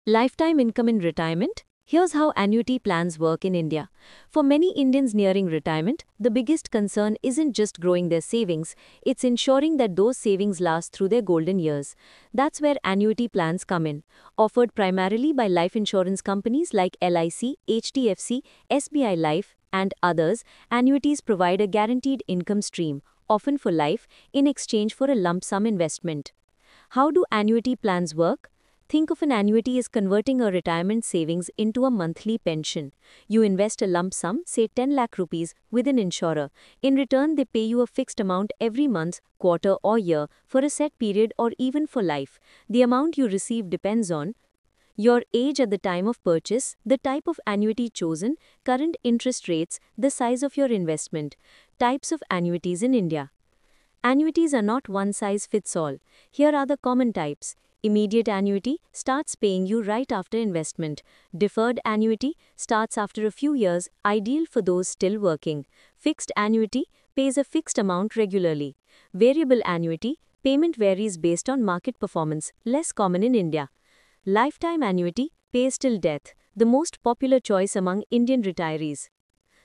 Lifetime income in retirement? Here's how annuity plans work in India. For many Indians nearing retirement, the biggest concern isn't just growing their savings, it's ensuring that those savings last through their golden years. That's where annuity plans come in. Offered primarily by life insurance companies like LIC, HDFC, SBI Life, and others, annuities provide a guaranteed income stream, often for life, in exchange for a lump sum investment. How do annuity plans work? Think of an annuity as converting a retirement savings into a monthly pension. You invest a lump sum, say 10 lakh rupees, with an insurer. In return, they pay you a fixed amount every month, quarter, or year for a set period or even for life. The amount you receive depends on your age at the time of purchase, the type of annuity chosen, current interest rates, the size of your investment. Types of annuities in India. Annuities are not one size fits all. Here are the common types. Immediate annuity starts paying you right after investment. Deferred annuity starts after a few years, ideal for those still working. Fixed annuity pays a fixed amount regularly. Variable annuity payment varies based on market performance, less common in India. Lifetime annuity pays till death, the most popular choice among Indian retirees.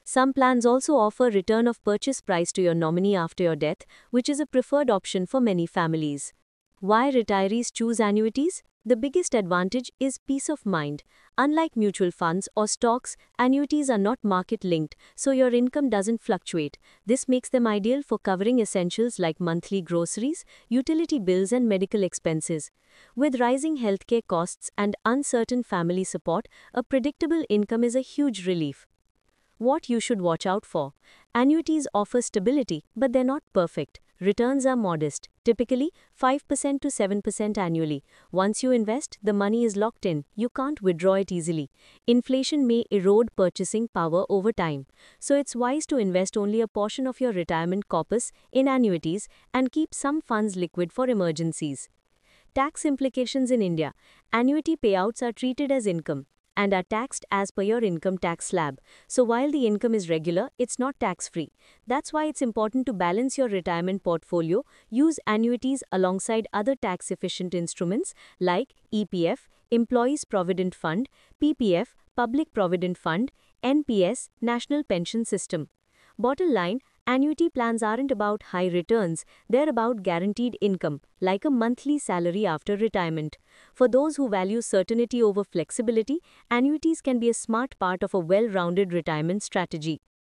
Some plans also offer return of purchase price to your nominee after your death, which is a preferred option for many families. Why retirees choose annuities? The biggest advantage is peace of mind. Unlike mutual funds or stocks, annuities are not market linked, so your income doesn't fluctuate. This makes them ideal for covering essentials like monthly groceries, utility bills, and medical expenses. With rising healthcare costs and uncertain family support, a predictable income is a huge relief. What you should watch out for. Annuities offer stability, but they're not perfect. Returns are modest, typically 5% to 7% annually. Once you invest, the money is locked in. You can't withdraw it easily. Inflation may erode purchasing power over time. So it's wise to invest only a portion of your retirement corpus in annuities and keep some funds liquid for emergencies. Tax implications in India. Annuity payouts are treated as income and are taxed as per your income tax slab. So while the income is regular, it's not tax-free. That's why it's important to balance your retirement portfolio. Use annuities alongside other tax-efficient instruments like EPF, Employees Provident Fund, PPF, Public Provident Fund, NPS, National Pension System. Bottom line, annuity plans aren't about high returns, they're about guaranteed income, like a monthly salary after retirement. For those who value certainty over flexibility, annuities can be a smart part of a well-rounded retirement strategy.